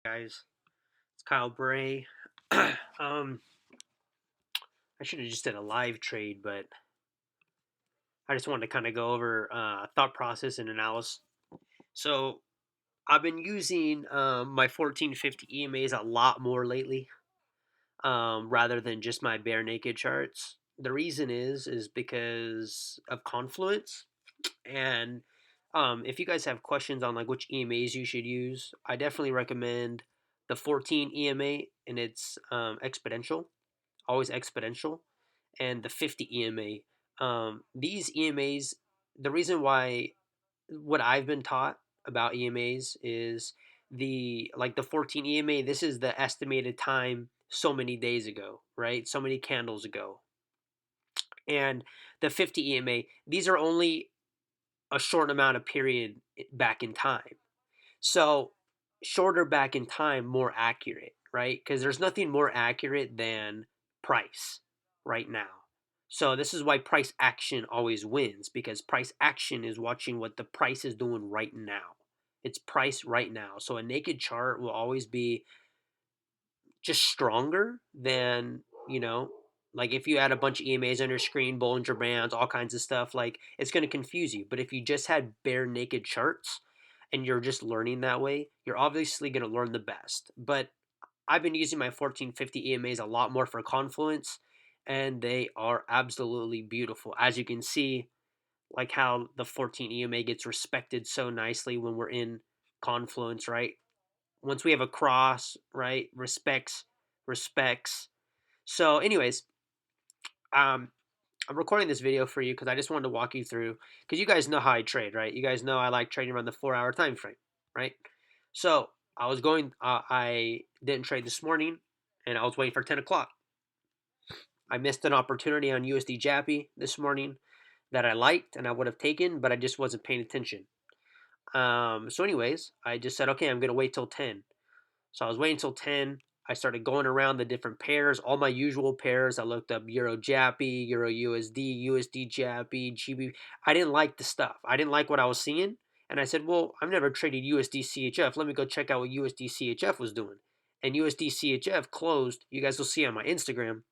Guys, it's Kyle Bray. I should have just did a live trade, but I just wanted to kind of go over thought process and analysis. So I've been using my 1450 EMAs a lot more lately, rather than just my bare naked charts. The reason is because of Confluence, and if you guys have questions on like which EMAs you should use, I definitely recommend the 14 EMA, and it's exponential, always exponential, and the 50 EMA. These EMAs, the reason why, what I've been taught about EMAs is the 14 EMA. This is the estimated time so many days ago, right? So many candles ago, and the 50 EMA. These are only a short amount of period back in time. So shorter back in time, more accurate, right? Because there's nothing more accurate than price right now. So this is why price action always wins, because price action is watching what the price is doing right now. It's price right now. So a naked chart will always be just stronger than, like if you add a bunch of EMAs on your screen, Bollinger Bands, all kinds of stuff, like it's going to confuse you. But if you just had bare naked charts and you're just learning that way, you're obviously going to learn the best. But I've been using my 1450 EMAs a lot more for Confluence, and they are absolutely beautiful. As you can see, like how the 14 EMA gets respected so nicely when we're in Confluence, right? Once we have a cross, right? Respects. So, anyways, um, I'm recording this video for you because I just wanted to walk you through, because you guys know how I trade, right? You guys know I like trading around the 4 hour time frame, right? So I didn't trade this morning, and I was waiting for 10 o'clock. I missed an opportunity on USD Jappy this morning that I liked and I would have taken, but I just wasn't paying attention. So, anyways, I just said, okay, I'm gonna wait till 10. So I was waiting till 10. I started going around the different pairs, all my usual pairs. I looked up Euro Jappy, Euro USD, USD Jappy, GB. I didn't like the stuff. I didn't like what I was seeing. And I said, well, I've never traded USD CHF. Let me go check out what USD CHF was doing. And USD CHF closed. You guys will see on my Instagram.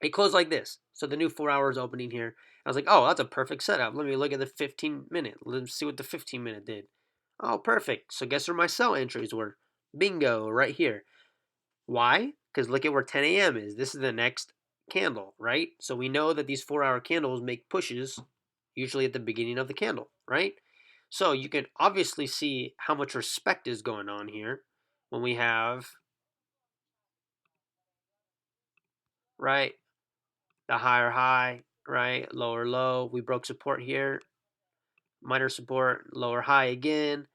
It closed like this. So the new 4 hours opening here. I was like, oh, that's a perfect setup. Let me look at the 15-minute. Let's see what the 15-minute did. Oh, perfect. So guess where my sell entries were? Bingo, right here. Why? Because look at where 10 a.m. is. This is the next candle, right? So we know that these 4 hour candles make pushes usually at the beginning of the candle, right? So you can obviously see how much respect is going on here when we have, right, the higher high, right, lower low. We broke support here, minor support, lower high again,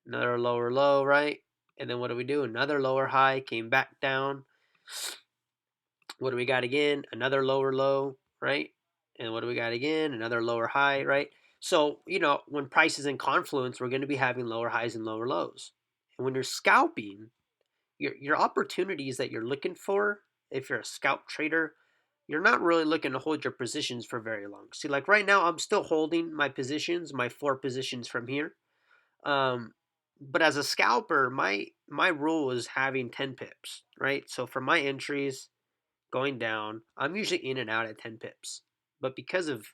another lower low, right? And then what do we do? Another lower high, came back down. What do we got again? Another lower low, right? And what do we got again? Another lower high, right? So, when price is in confluence, we're going to be having lower highs and lower lows. And when you're scalping, your opportunities that you're looking for, if you're a scalp trader, you're not really looking to hold your positions for very long. See, like right now, I'm still holding my positions, my 4 positions from here. Um, but as a scalper, my rule is having 10 pips, right? So for my entries, going down, I'm usually in and out at 10 pips. But because of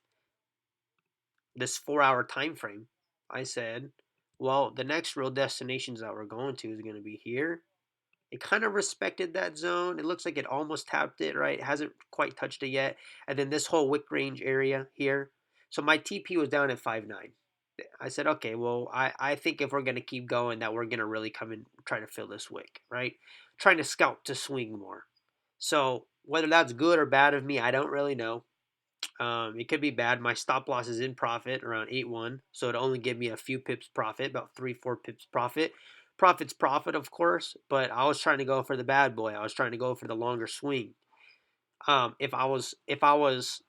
this 4 hour time frame, I said, well, the next real destinations that we're going to is going to be here. It kind of respected that zone. It looks like it almost tapped it, right? It hasn't quite touched it yet. And then this whole wick range area here. So my TP was down at 5.9. I said, okay, well, I think if we're going to keep going, that we're going to really come and try to fill this wick, right? Trying to scalp to swing more. So whether that's good or bad of me, I don't really know. It could be bad. My stop loss is in profit around 8.1, so it'll only give me a few pips profit, about 3-4 pips profit. Profit's profit, of course, but I was trying to go for the bad boy. I was trying to go for the longer swing. If I was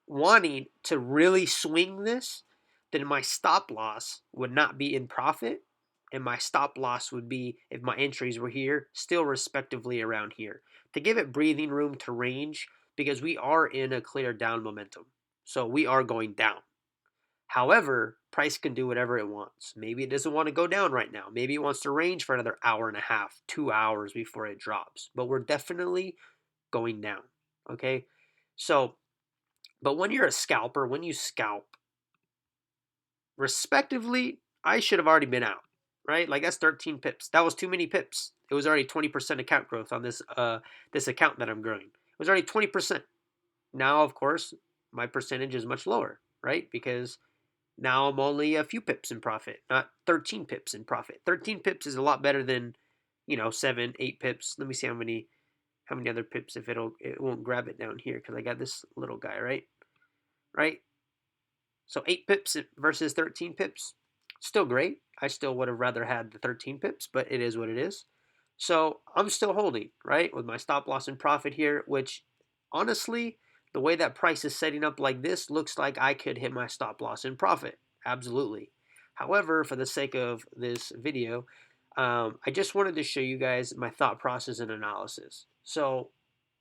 wanting to really swing this, then my stop loss would not be in profit, and my stop loss would be, if my entries were here, still respectively around here, to give it breathing room to range, because we are in a clear down momentum. So we are going down. However, price can do whatever it wants. Maybe it doesn't want to go down right now. Maybe it wants to range for another hour and a half, 2 hours before it drops. But we're definitely going down. Okay. So, but when you're a scalper, when you scalp, respectively, I should have already been out, right? Like that's 13 pips. That was too many pips. It was already 20% account growth on this account that I'm growing. It was already 20%. Now, of course, my percentage is much lower, right? Because now I'm only a few pips in profit, not 13 pips in profit. 13 pips is a lot better than, 7, 8 pips. Let me see how many other pips if it won't grab it down here because I got this little guy, right? Right? So 8 pips versus 13 pips, still great. I still would have rather had the 13 pips, but it is what it is. So I'm still holding, right, with my stop loss and profit here, which honestly, the way that price is setting up like this looks like I could hit my stop loss and profit. Absolutely. However, for the sake of this video, I just wanted to show you guys my thought process and analysis. So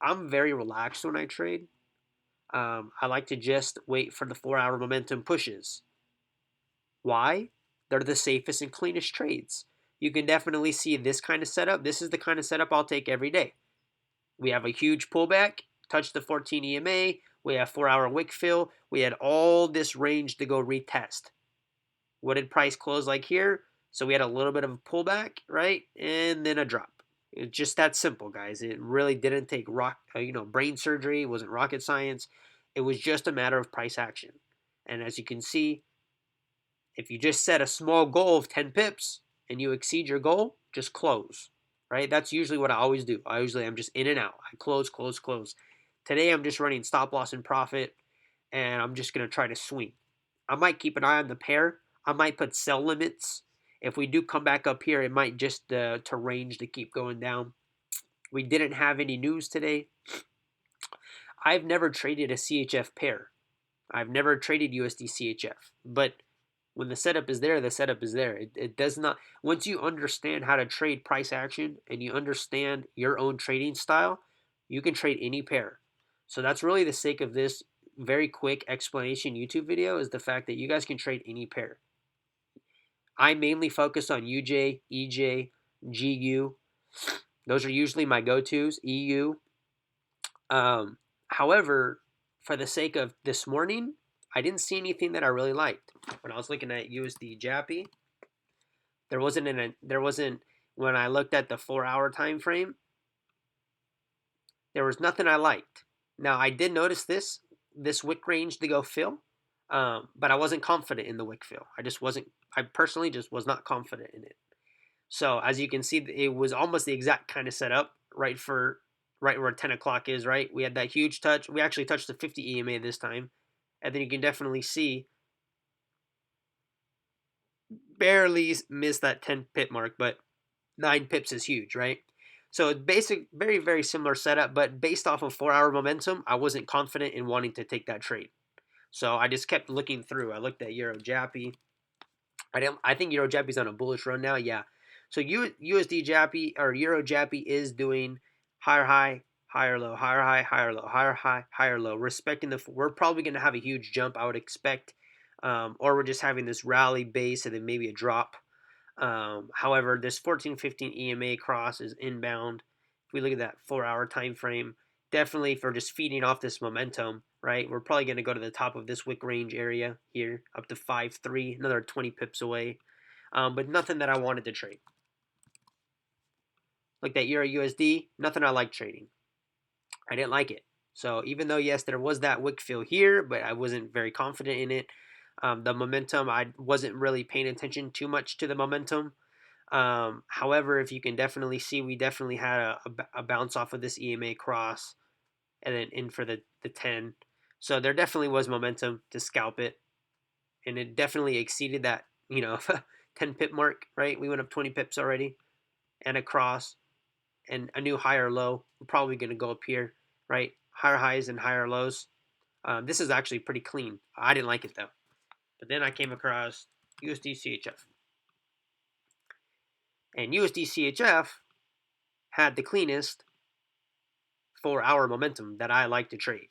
I'm very relaxed when I trade. I like to just wait for the 4 hour momentum pushes. Why? They're the safest and cleanest trades. You can definitely see this kind of setup. This is the kind of setup I'll take every day. We have a huge pullback, touch the 14 EMA. We have 4 hour wick fill. We had all this range to go retest. What did price close like here? So we had a little bit of a pullback, right? And then a drop. It's just that simple, guys. It really didn't take brain surgery. It wasn't rocket science. It was just a matter of price action. And as you can see, if you just set a small goal of 10 pips and you exceed your goal, just close, right? That's usually what I always do. I'm just in and out. I close, close, close. Today I'm just running stop loss and profit, and I'm just going to try to swing. I might keep an eye on the pair. I might put sell limits. If we do come back up here, it might just to range to keep going down. We didn't have any news today. I've never traded a CHF pair. I've never traded USD CHF, but when the setup is there, the setup is there. It does not, once you understand how to trade price action and you understand your own trading style, you can trade any pair. So that's really the sake of this very quick explanation YouTube video, is the fact that you guys can trade any pair. I mainly focus on UJ, EJ, GU. Those are usually my go-tos, EU. However, for the sake of this morning, I didn't see anything that I really liked. When I was looking at USD Jappy, there wasn't when I looked at the 4 hour time frame, there was nothing I liked. Now I did notice this wick range to go fill, but I wasn't confident in the wick fill. I personally just was not confident in it. So as you can see, it was almost the exact kind of setup right where 10 o'clock is, right? We had that huge touch. We actually touched the 50 EMA this time. And then you can definitely see barely missed that 10 pip mark, but 9 pips is huge, right? So it's very, very similar setup, but based off of 4 hour momentum, I wasn't confident in wanting to take that trade. So I just kept looking through. I looked at Euro Jappy. I think Euro Jappy's on a bullish run now. Yeah. So USD Jappy or Euro Jappy is doing higher high, higher low, higher high, higher low, higher high, higher low. We're probably going to have a huge jump, I would expect, or we're just having this rally base and then maybe a drop. However, this 14-15 EMA cross is inbound. If we look at that 4 hour time frame, definitely for just feeding off this momentum, right? We're probably going to go to the top of this wick range area here, up to 5.3, another 20 pips away. But nothing that I wanted to trade. Like that Euro USD, nothing I like trading. I didn't like it. So even though, yes, there was that wick fill here, but I wasn't very confident in it. The momentum, I wasn't really paying attention too much to the momentum. However, if you can definitely see, we definitely had a bounce off of this EMA cross and then in for the 10. So there definitely was momentum to scalp it. And it definitely exceeded that, 10 pip mark, right? We went up 20 pips already and a cross and a new higher low. We're probably going to go up here, right? Higher highs and higher lows. This is actually pretty clean. I didn't like it though. But then I came across USD CHF. And USD CHF had the cleanest 4 hour momentum that I like to trade.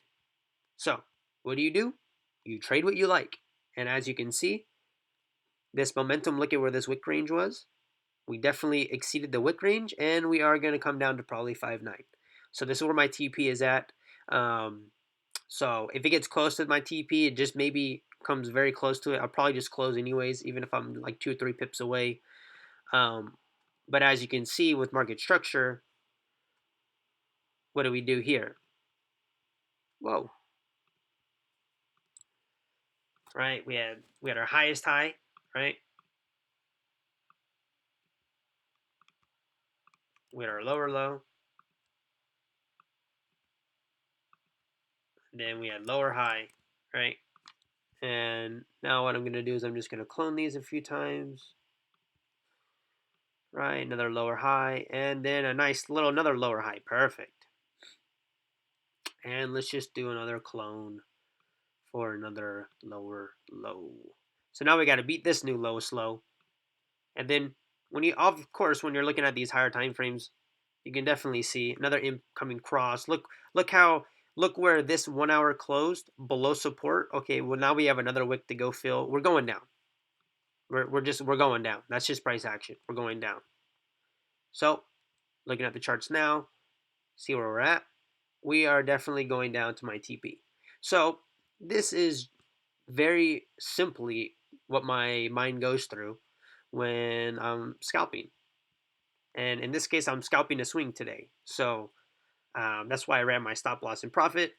So, what do? You trade what you like. And as you can see, This momentum, look at where this wick range was. We definitely exceeded the wick range, and we are going to come down to probably 5.9. So this is where my TP is at. So if it gets close to my TP, it just maybe comes very close to it. I'll probably just close anyways, even if I'm like 2 or 3 pips away. But as you can see with market structure, what do we do here? Whoa. Right? We had our highest high, right? We had our lower low. Then we had lower high, right? And now what I'm going to do is I'm just going to clone these a few times. Right, another lower high, and then a nice little another lower high. Perfect. And let's just do another clone for another lower low. So now we got to beat this new lowest low. And then when you, of course, when you're looking at these higher time frames, you can definitely see another incoming cross. Look where this 1 hour closed below support. Okay, well now we have another wick to go fill. We're going down. We're going down. That's just price action. We're going down. So looking at the charts now, see where we're at. We are definitely going down to my TP. So this is very simply what my mind goes through when I'm scalping. And in this case, I'm scalping a swing today. So that's why I ran my stop loss and profit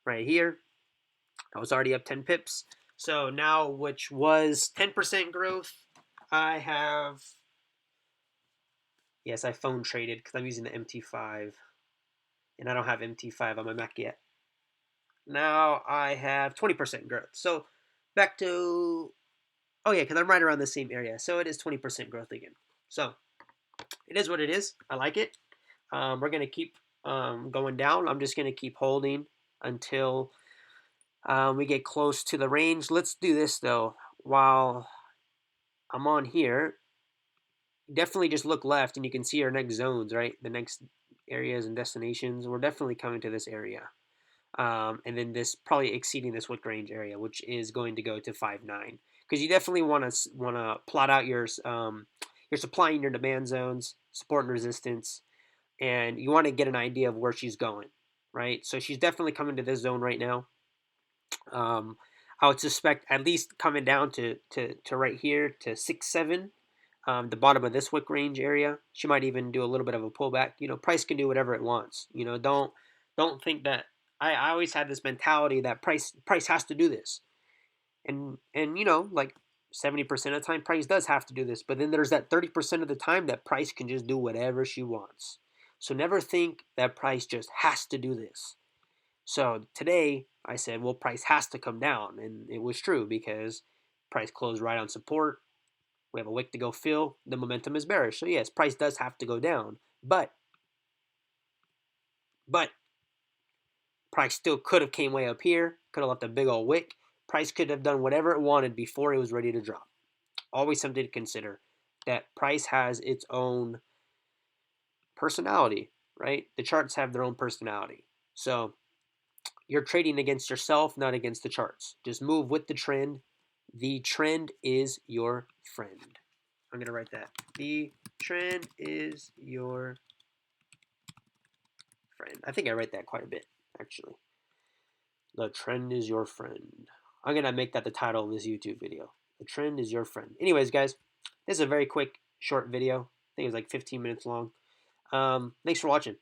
right here. I was already up 10 pips. So now, which was 10% growth, I have, yes, I phone traded because I'm using the MT5. And I don't have MT5 on my Mac yet. Now I have 20% growth. So back to, oh yeah, because I'm right around the same area. So it is 20% growth again. So it is what it is. I like it. We're going to keep going down. I'm just going to keep holding until we get close to the range. Let's do this though. While I'm on here, definitely just look left and you can see our next zones, right? The next areas and destinations. We're definitely coming to this area. And then this probably exceeding this wick range area, which is going to go to 5.9, because you definitely want to plot out your supply and your demand zones, support and resistance, and you want to get an idea of where she's going, right? So she's definitely coming to this zone right now. I would suspect at least coming down to right here to 6.7, the bottom of this wick range area. She might even do a little bit of a pullback. Price can do whatever it wants. Don't think that. I always had this mentality that price has to do this, and like 70% of the time price does have to do this, but then there's that 30% of the time that price can just do whatever she wants. So never think that price just has to do this. So today I said, well, price has to come down, and it was true because price closed right on support. We have a wick to go fill. The momentum is bearish. So yes, price does have to go down, but price still could have came way up here, could have left a big old wick. Price could have done whatever it wanted before it was ready to drop. Always something to consider that price has its own personality, right? The charts have their own personality. So you're trading against yourself, not against the charts. Just move with the trend. The trend is your friend. I'm going to write that. The trend is your friend. I think I write that quite a bit, actually. The trend is your friend. I'm going to make that the title of this YouTube video. The trend is your friend. Anyways, guys, this is a very quick, short video. I think it was like 15 minutes long. Thanks for watching.